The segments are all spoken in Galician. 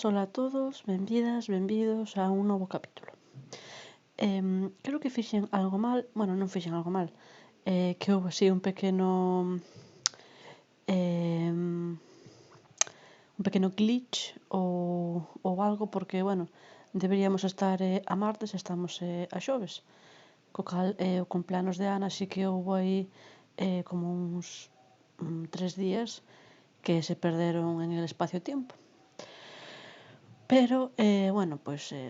Ola a todos, benvidas, benvidos a un novo capítulo. Creo que fixen algo mal, bueno, non fixen algo mal, que houve así un pequeno glitch ou algo porque, bueno, deberíamos estar a martes e estamos a xoves. Co cal, o cumpleanos de Ana así que houve aí como uns 3 días que se perderon en el espacio-tiempo. Pero, bueno,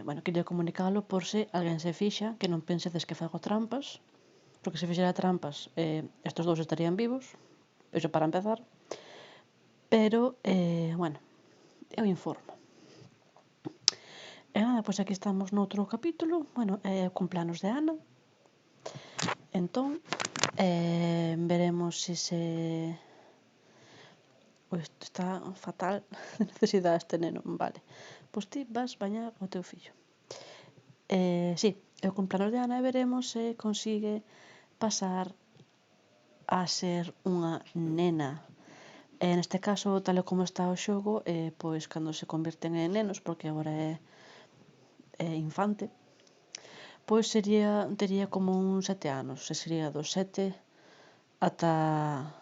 bueno, quería comunicalo por se alguén se fixa, que non pensedes que fago trampas, porque se fixera trampas, estes dous estarían vivos, iso para empezar, pero, bueno, eu informo. E nada, pois aquí estamos noutro capítulo, bueno, o cumpleanos de Ana, entón, veremos se se... Isto está fatal de necesidade este neno, vale. Pois ti vas bañar o teu fillo. Sí, é o cumpleanos de Ana e veremos se consigue pasar a ser unha nena. Neste caso, tal e como está o xogo, pois cando se convirten en nenos, porque agora é infante, pois tería como uns 7 anos, e sería dos 7 ata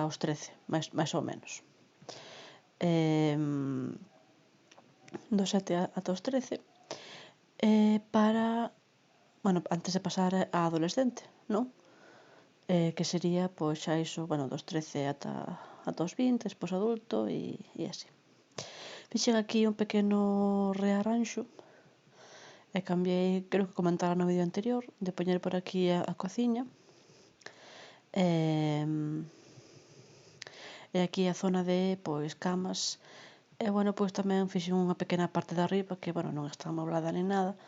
os 13, máis ou menos. Dos 7 ata os 13, para, bueno, antes de pasar a adolescente, non? Que sería, pois, xa iso, bueno, dos 13 ata os 20, despois adulto e así. Fixen aquí un pequeno rearranxo e cambiei, creo que comentara no vídeo anterior, de poñer por aquí a cociña e aquí a zona de, pois, camas e, bueno, pois tamén fixen unha pequena parte de arriba que, bueno, non está amoblada nin nada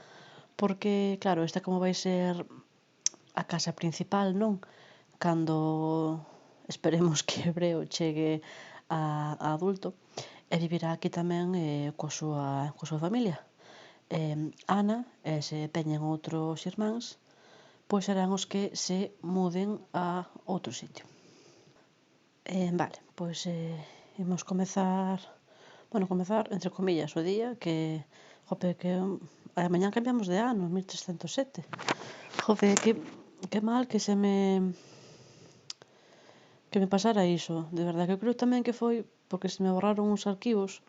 porque, claro, esta como vai ser a casa principal, non? Cando esperemos que Breo chegue a adulto e vivirá aquí tamén coa súa familia. Ana e se teñen outros irmáns, pois serán os que se muden a outro sitio. Vale, pois imos comezar, entre comillas, o día que, jope, que a mañá cambiamos de ano, 1307. Jope, que mal que me pasara iso, de verdade, que eu creo tamén que foi porque se me borraron uns arquivos,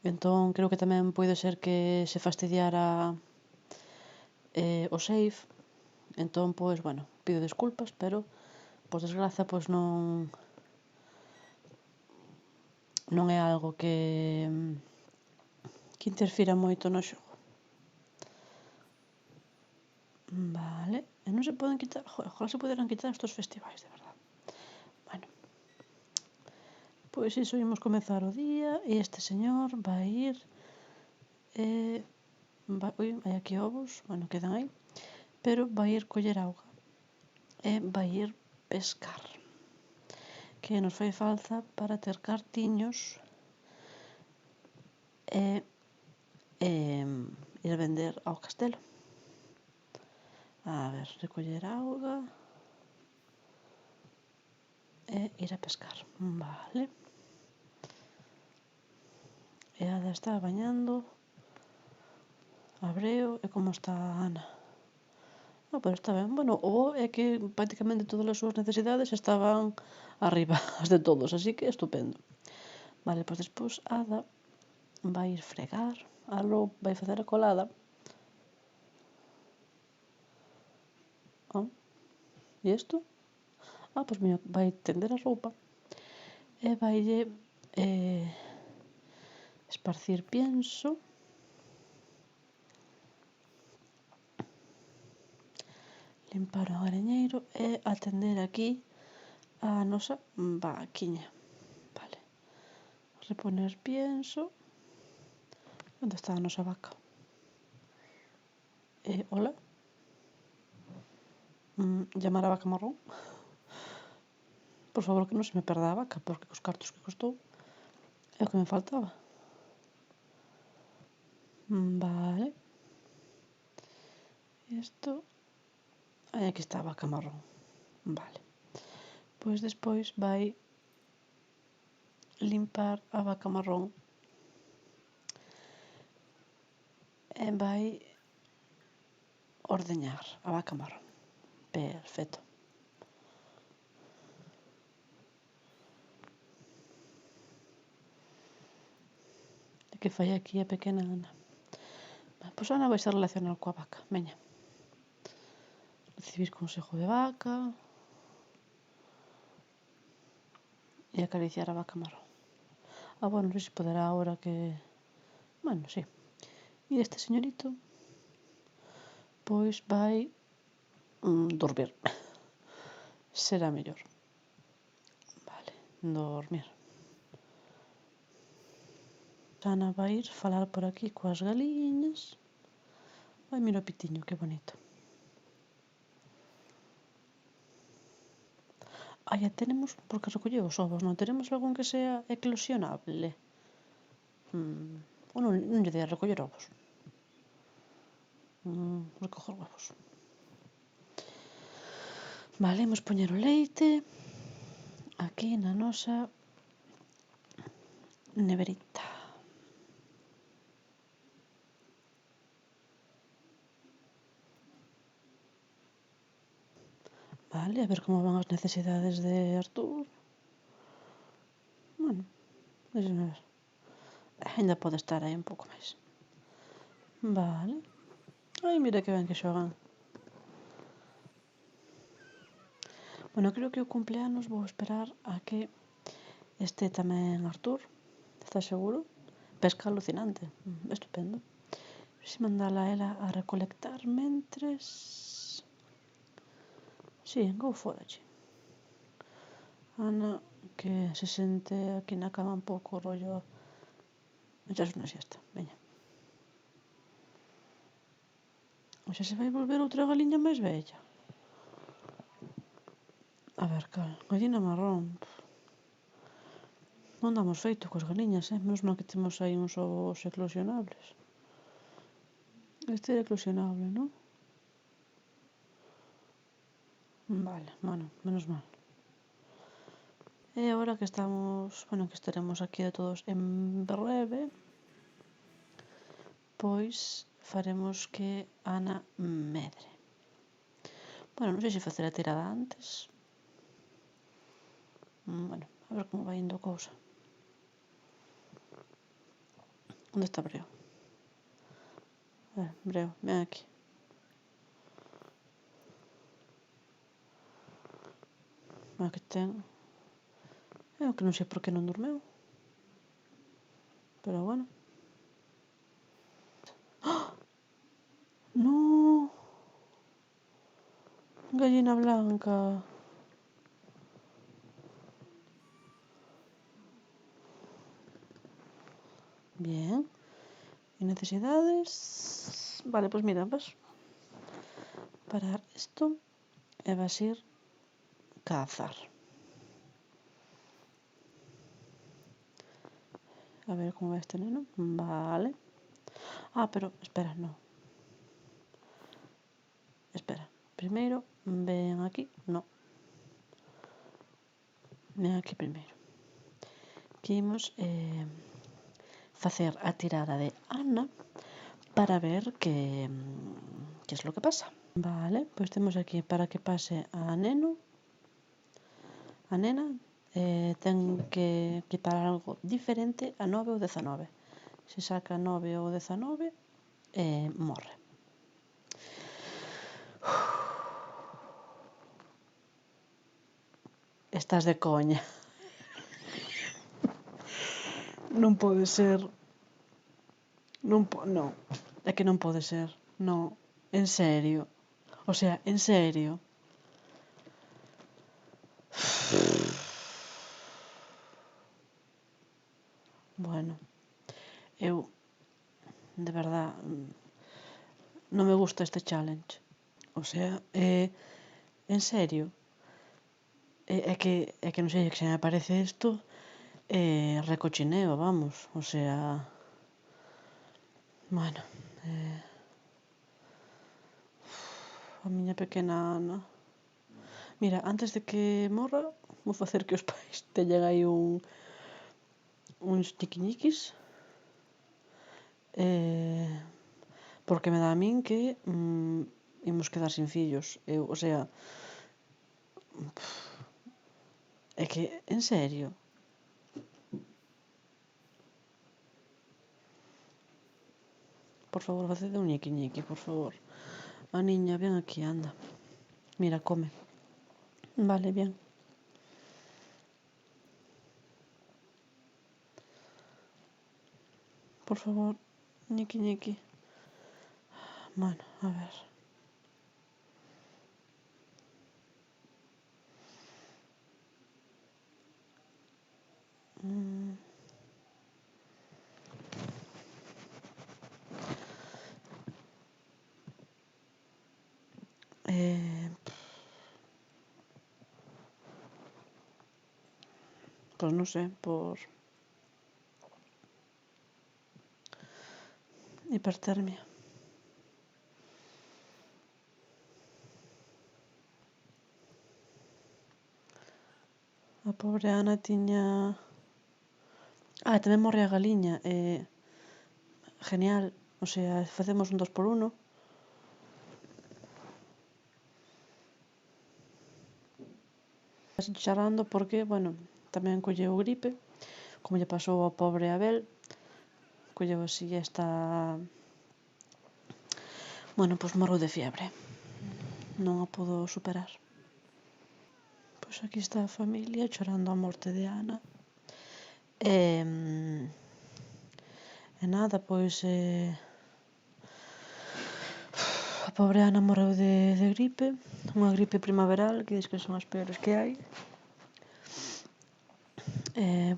entón creo que tamén pode ser que se fastidiara o save, entón, pois, bueno, pido desculpas, pero, por desgraza, pois non é algo que interfira moito no xogo. Vale, e non se poden quitar, ojalá se poderan quitar estos festivais, de verdade. Bueno, pois iso, imos comezar o día e este señor vai ir hai aquí ovos, bueno, quedan aí, pero vai ir coller auga e vai ir pescar, que nos fai falta para ter cartiños e ir vender ao castelo. A ver, recoller auga e ir a pescar, vale. E Ada está bañando a Breo e como está a Ana. Pero está ben, bueno, o bo é que prácticamente todas as súas necesidades estaban arriba, as de todos, así que estupendo. Vale, pois despois Ada vai ir fregar a roupa, vai facer a colada. E isto? Pois mira, vai tender a roupa e vaille esparcir pienso, limpar o areñeiro e atender aquí a nosa vaquiña. Vale, reponer pienso. Onde está a nosa vaca? Hola? Llamar a vaca marrón? Por favor, que non se me perda a vaca, porque cos cartos que costou é o que me faltaba. Vale. Isto... aquí está a vaca marrón. Vale. Pois despois vai limpar a vaca marrón e vai ordeñar a vaca marrón. Perfecto. E que fai aquí a pequena Ana? Pois Ana vai se relacionar coa vaca. Veña. Recibir consejo de vaca e acariciar a vaca marrón. Bueno, non sei se poderá agora que... Bueno, sí. E este señorito pois vai dormir. Será mellor. Vale, dormir. Ana vai ir falar por aquí coas galiñas. Ai, mira o pitiño, que bonito. Ya tenemos, porque recolleu os ovos, non tenemos algún que sea eclosionable? Ou non lle dei a recoller ovos? Recoger ovos. Vale, imos poñer o leite aquí na nosa neverita. Vale, a ver como van as necesidades de Artur. Bueno, deixame ver. Ainda pode estar aí un pouco máis. Vale. Ai, mira que ben que xogan. Bueno, creo que o cumpleanos vou esperar a que este tamén Artur. Estás seguro? Pesca alucinante. Estupendo. Se mandala a ela a recolectar mentres... Sí, go foralle. Ana, que se sente aquí na cama un pouco rollo... Echas unha siesta, veña. Xa se vai volver outra galiña máis bella. A ver, cal, gallina marrón. Non damos feito coas galiñas, menos mal que temos aí uns ovos eclosionables. Este é eclosionable, non? Vale, bueno, menos mal. E agora que estamos, bueno, que estaremos aquí de todos en breve, pois faremos que Ana medre. Bueno, non sei se facer a tirada antes. Bueno, a ver como vai indo a cousa. Onde está Breo? Breo, ven aquí. Que ten... Eu que non sei por que non dormeu. Pero bueno. No! Gallina blanca. Bien. E necesidades... Vale, pois mira, vas parar isto e vas ir cazar. A ver como vai este neno. Vale. Pero, espera, no. Espera. Primeiro, ven aquí. No. Ven aquí primeiro. Que imos facer a tirada de Ana para ver que es lo que pasa. Vale, pois temos aquí para que pase a neno. A nena ten que quitar algo diferente a 9 ou 19. Se saca 9 ou 19, morre. Estás de coña. Non pode ser. Non, é que non pode ser. Non, en serio. O sea, en serio. Bueno, eu de verdad non me gusta este challenge. O sea, en serio. É que non sei, que se me parece isto recochineo, vamos. O sea, bueno, a miña pequena Ana. Mira, antes de que morra, vou facer que os pais teñan aí uns tiquiñiquis Porque me dá a min que imos quedar sin fillos. O sea, é que, en serio. Por favor, facede un ñiqui, por favor. A niña, ven aquí, anda. Mira, come. Vale, bien. Por favor, ñiqui. Bueno, a ver. Mm, eh, pues no sé, por hipertermia. A pobre Ana tiña... tamén morre a galiña. Genial. O sea, facemos un 2x1. Así charando porque, bueno, tamén colleu gripe, como lle pasou ao pobre Abel. Colleu así esta... Bueno, pois morreu de fiebre. Non a pudo superar. Pois aquí está a familia chorando a morte de Ana. E nada, pois... A pobre Ana morreu de gripe. Unha gripe primaveral, que dis que son as peores que hai.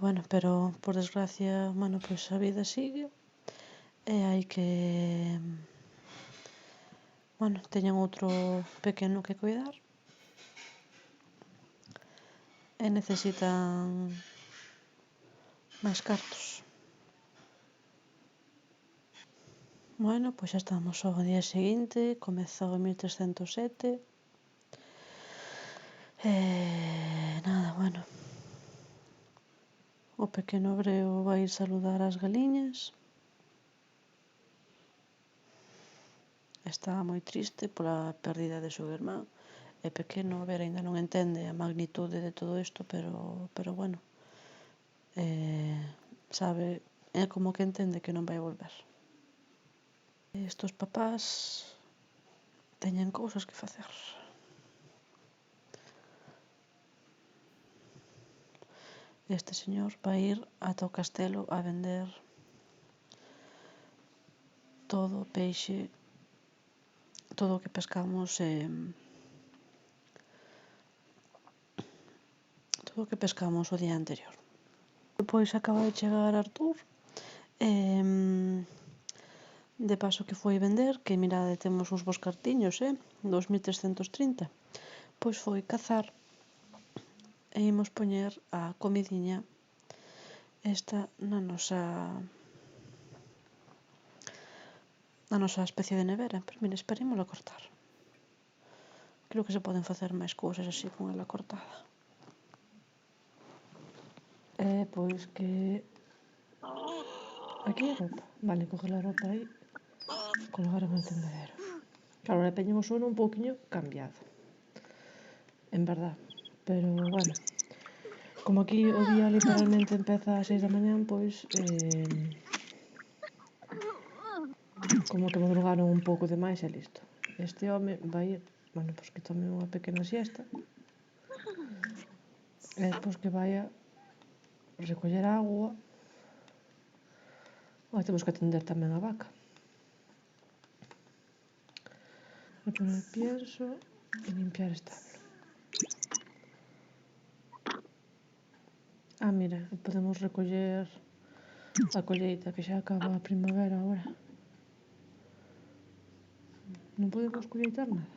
Bueno, pero por desgracia, bueno, pois a vida sigue. E hai que... Bueno, teñen outro pequeno que cuidar. E necesitan máis cartos. Bueno, pois xa estamos ao día seguinte, comezou en 1307. Nada, bueno. O pequeno hebreo vai ir saludar as galiñas. Está moi triste pola pérdida de seu irmán. É pequeno, a ver, aínda non entende a magnitude de todo isto, pero bueno. Sabe, é como que entende que non vai volver. Estos papás teñen cousas que facer. Este señor vai ir ata o castelo a vender todo o peixe, todo o que pescamos, todo o que pescamos o día anterior. Depois acaba de chegar Artur, de paso que foi vender, que mirade, temos uns bons cartiños, 2330. Pois foi cazar e imos poñer a comidiña esta na nosa especie de nevera. Pero mira, esperémolo cortar. Creo que se poden facer máis cousas así con ela cortada. Pois que... Aquí a roupa. Vale, coge a roupa aí. Colgar en el tendedero. Claro, ahora teñen o sono un pouquiño cambiado. En verdad. Pero, bueno. Como aquí o día literalmente empeza ás 6 da mañán, pois... como que madrugaron un pouco de máis e listo. Este home vai ir... Bueno, pois que tome unha pequena siesta. E despois que vai a recoller agua. Temos que atender tamén a vaca. Reponer pienso e limpiar establo. Mira, podemos recoller a colleita, que xa acaba a primavera agora. Non podemos colleitar nada.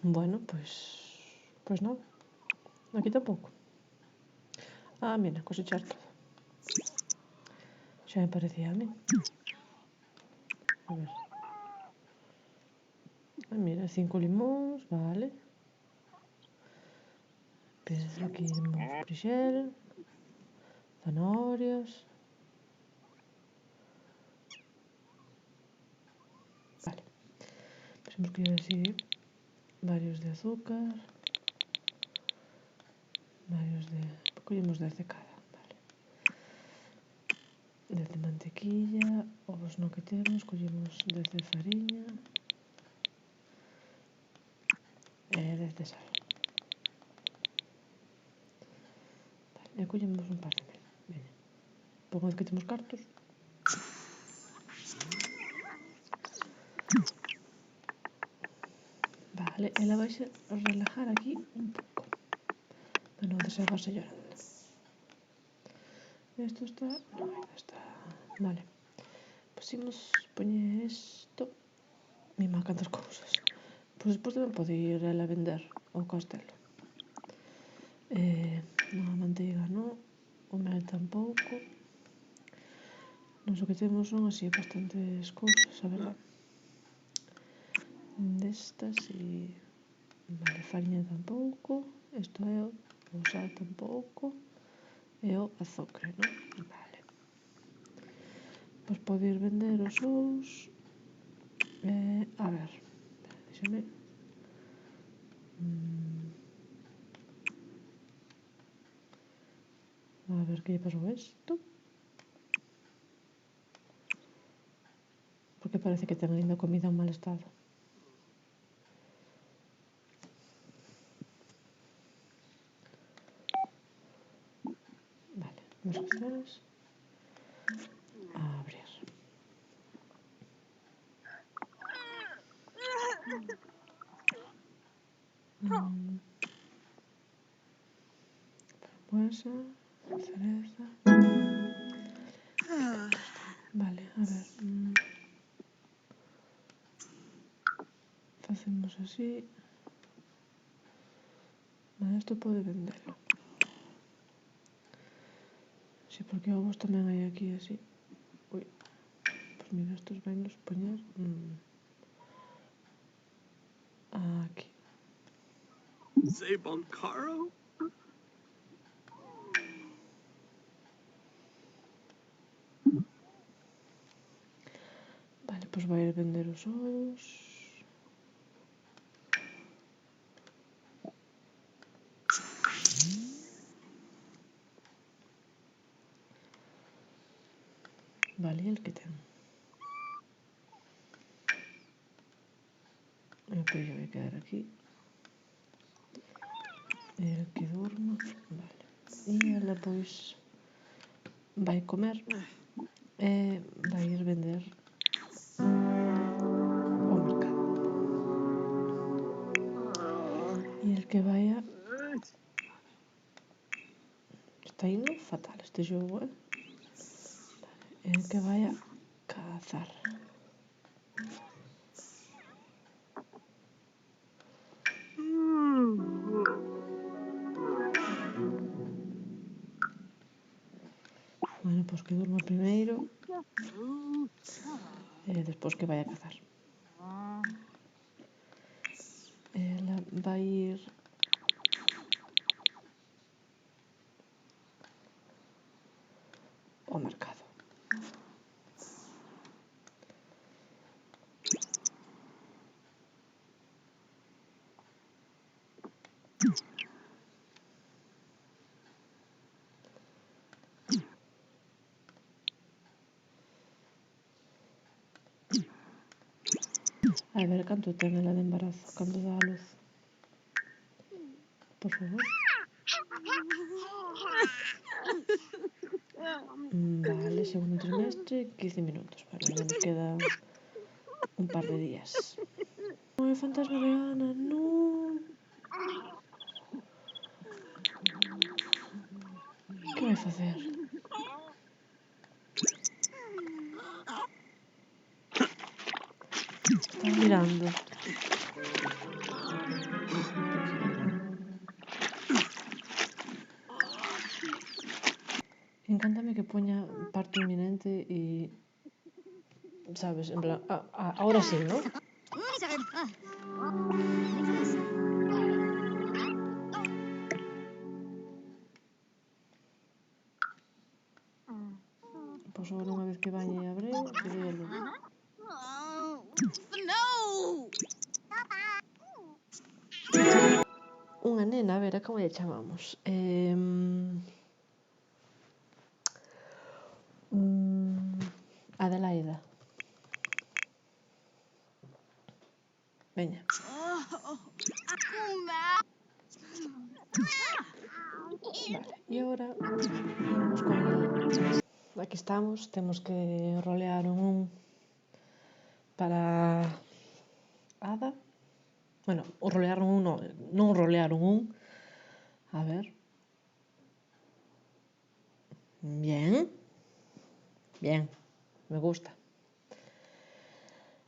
Bueno, pois non. Aquí tampouco. Mira, cosechar todo. Xa me parecía a mí. A ver. Mira, 5 limóns, vale. Aquí imos prixel. zanahorias. Vale, pues hemos cogido así varios de azúcar, varios de... cogemos 10 de cada, vale. 10 de mantequilla, ovos no que temos, cogemos 10 de fariña e 10 de sal. Vale, e cogemos un par de mel, veña. Pois unha vez que temos cartos, vale, ela vai a relajar aquí un pouco para non desagarse llorando. Esto está... no, ainda está... Vale, pois imos poñer isto. Mima cantas cousas. Pois despois tamén pode ir ela a vender ao castelo. Non, a manteiga non, o mel tampouco. Nos o que temos son así bastantes cousas, a verdad. Destas e... Vale, fariña tampouco. Isto é o sal tampouco. E o azúcar, non? Vale. Pois pode ir vender os ous. A ver, deixame... A ver que lle pasou a isto. Porque parece que ten ainda comida en mal estado. Vale, nos cristales. A abrir. Frambuesa, cereza. Vale, a ver. Facemos así. Vale, isto pode vender. Si, porque ovos tamén hai aquí así. Ui. Pois mira, estos vainos poñer aquí. Zabonkaro? Vale, pois vai a vender os ovos. Vale, el que ten. El pello vai quedar aquí. El que durma. Vale. E ela pois vai comer e vai ir vender ao mercado. E el que vai a... Está indo fatal este xogo, Vale. El que vai a cazar. Bueno, pois que durma primeiro e despois que vai a cazar. Ela vai ir ao mercado. A ver canto ten ela de embarazo, cando dá a luz. Por favor. Vale, segundo trimestre, 15 minutos. Bueno, ainda nos queda un par de días. Non é fantasma de Ana, non. Que vai facer? Está mirando. Encántame que poña parto inminente e... Sabes, en plan... ahora sí, ¿no? agora unha vez que bañe a Breo, que velo. Unha nena, a ver, a como lle chamamos? Adelaida. Veña. Vale, e agora imos con ela. Aquí estamos, temos que rolear un para Ada. Bueno, o rolear un non rolear un. A ver. Bien. Bien, me gusta.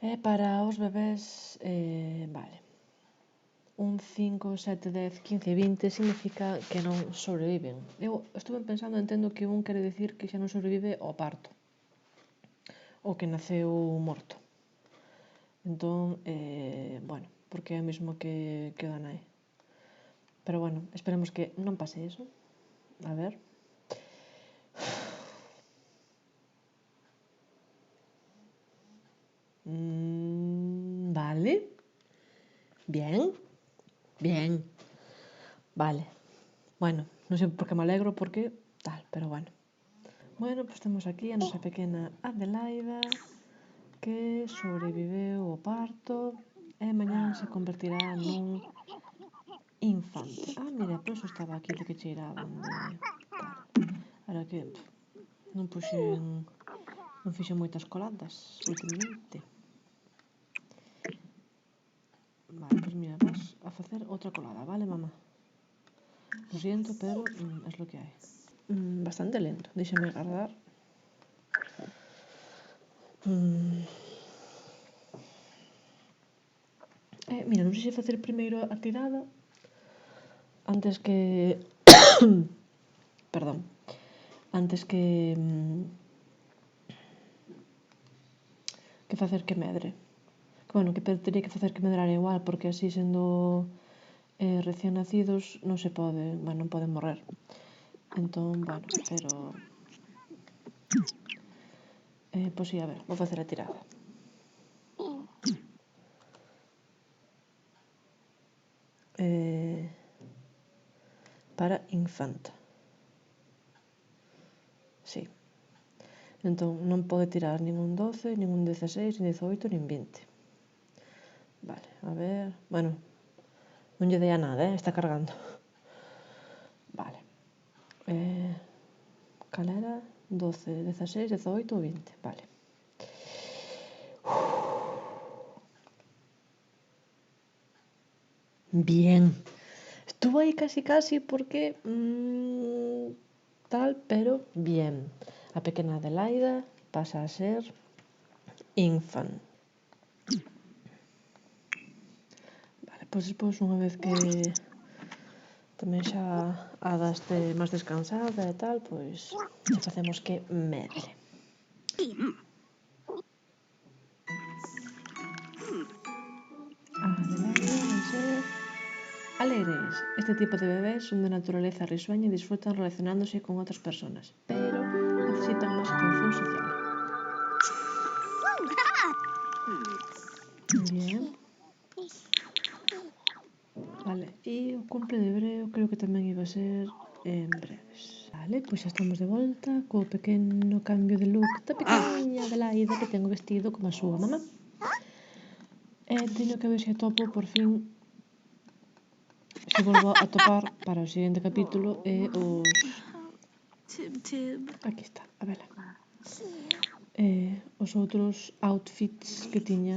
E para os bebés, vale. Un 5, 7, 10, 15, 20 significa que non sobreviven. Eu estuve pensando, entendo que un quere dicir que xa non sobrevive ao parto. Ou que naceu morto. Entón, bueno, porque é o mesmo que o da nai. Pero bueno, esperemos que non pase eso. A ver. Vale. Bien. Bien. Vale. Bueno, non sei por que me alegro, porque tal, pero bueno. Bueno, pois temos aquí a nosa pequena Adelaida, que sobreviveu ao parto e mañán se convertirá nun infante. Mira, por eso estaba aquí de que cheiraban de tal. Ahora que non fixen moitas coladas últimamente. Vale, pois mira, vas a facer outra colada, vale, mamá? Lo siento, pero es lo que hai. Bastante lento, déxame agardar. Mira, non sei se facer primeiro a tirada antes que perdón, antes que facer que medre. Que bueno, que teria que facer que medrar igual, porque así sendo recién nacidos non se pode, bueno, non poden morrer. Entón, bueno, pero pois sí, a ver, vou facer a tirada. Para infanta. Sí. Entón, non pode tirar nin un 12, nin un 16, nin 18, nin 20. Vale, a ver... Bueno, non lle dei a nada, está cargando. Vale. Cal era? 12, 16, 18 ou 20. Vale. Bien. Estuvo aí casi porque... tal, pero bien. A pequena Adelaida pasa a ser infant. Vale, pois despois unha vez que tamén xa Ada este máis descansada e tal, pois xa facemos que medre. Adelaida vai ser alegres. Este tipo de bebés son de naturaleza risueña e disfrutan relacionándose con outras persoas, pero necesitan máis atención social. Bien. Vale, e o cumple de Breo creo que tamén iba a ser en breves. Vale, pois xa estamos de volta co pequeno cambio de look da pequeniña Adelaida que ten o vestido como a súa mamá. Teño que ver se atopo por fin, se volvo a topar para o seguinte capítulo os... Aquí está, a vela. Os outros outfits que tiña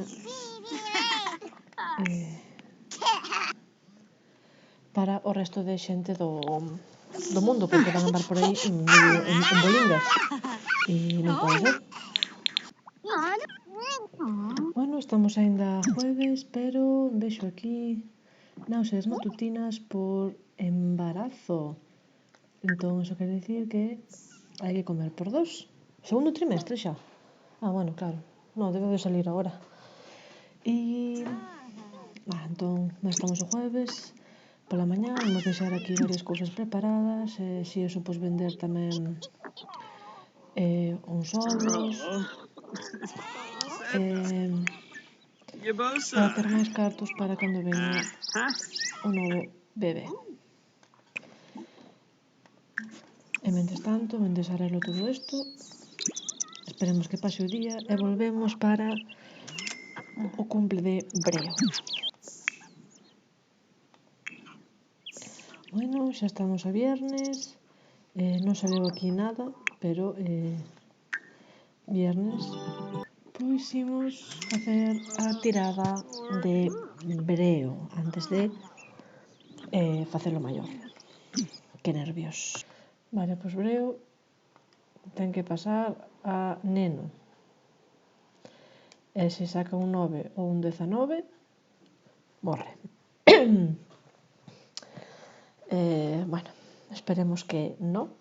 para o resto de xente do mundo, porque van a andar por aí en bolingas e non pode ser. Bueno, estamos aínda jueves, pero vexo aquí náuseas matutinas por embarazo. Entón, iso quere dicir que hai que comer por 2. Segundo trimestre xa. Bueno, claro. Non, debe de salir agora. Entón, estamos o jueves pola mañá, vamos deixar aquí varias cousas preparadas, se eso, pois vender tamén uns ovos, para ter máis cartos para cando veña o novo bebé. E mentres tanto, mentres arreglo todo isto, esperemos que pase o día e volvemos para o cumple de Breo. Bueno, xa estamos a viernes, non saleu aquí nada, pero viernes pois imos facer a tirada de Breo antes de facelo maior. Que nervios. Vale, pois Breo ten que pasar a Neno. E se saca un 9 ou un 19, morre. Bueno, esperemos que no,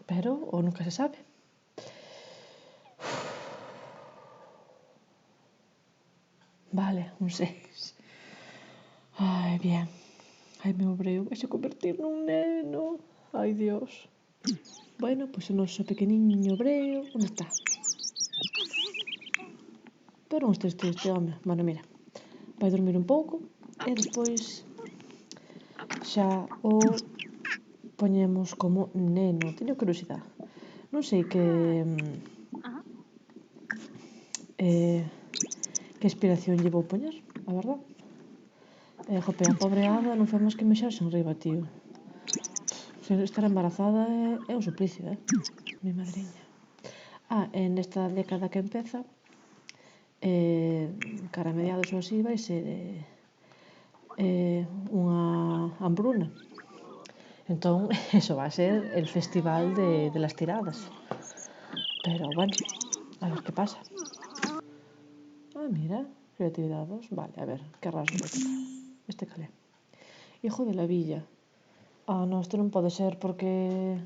pero o nunca se sabe. Vale, un 6. Ai, bien. Ai, meu Breo vai se convertir nun neno. Ai, Dios. Bueno, pois o noso pequeniño Breo, onde está? Pero non este home. Bueno, mira, vai dormir un pouco e despois xa o poñemos como neno. Teño curiosidade. Non sei que inspiración lle vou poñer, a verdad. Jope, a pobre Ada non foi máis que mexerse en riba, tío. Estar embarazada é un suplicio, mi madriña. Nesta década que empeza, cara a mediados ou así, vai ser unha hambruna. Entón, eso va a ser el festival de las tiradas. Pero, bueno, a ver que pasa. Mira, creatividade 2. Vale, a ver, que rasgo vou tocar. Este calé. Hijo de la villa. Non, isto non pode ser porque...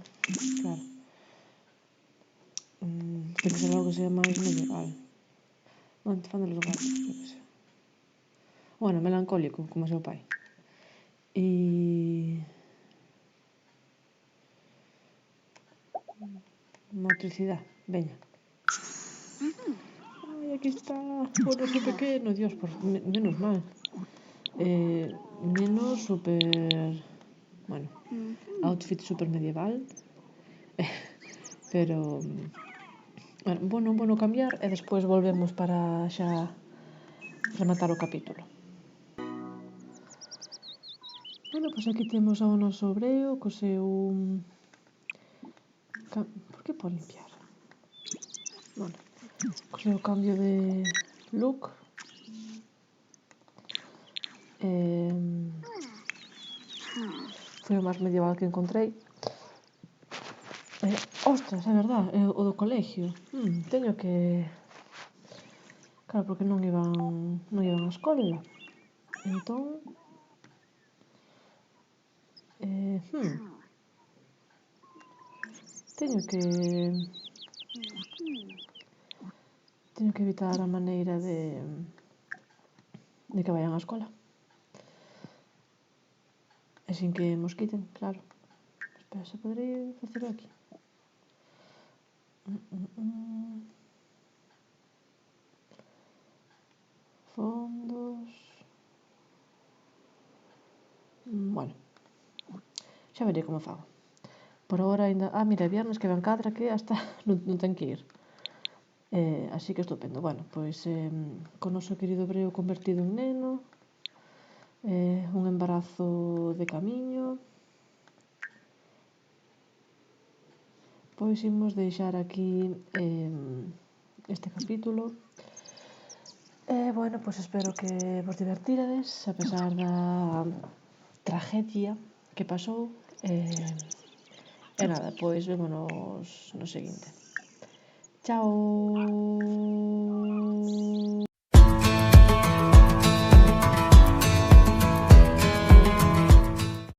Claro. Ten que ser algo que sea máis medieval. Non, fan de los gatos, yo que sé. Bueno, melancólico, como seu pai. Motricidade, veña. Ai, aquí está o noso pequeno, Dios, menos mal. Neno super... Bueno, outfit super medieval. Pero... Bueno cambiar e despois volvemos para xa rematar o capítulo. Bueno, pois aquí temos ao noso Breo co seu... Por que pode limpiar? Bueno, co seu cambio de look. Foi o máis medieval que encontrei. Ostras, é verdad, o do colegio. Teño que... Claro, porque non iban á escola. Entón... Teño que evitar a maneira de que vayan á escola. E sin que mos quiten, claro. Espera, se podría facelo aquí. Fondos... Bueno, xa veré como fago. Por agora ainda... mira, viernes que ven cadra que hasta non ten que ir. Así que estupendo. Bueno, pois con noso querido Breo convertido en neno, un embarazo de camiño, pois imos deixar aquí este capítulo. Bueno, pois espero que vos divertirades a pesar da tragedia que pasou. E nada, pois vémonos no seguinte. Chao.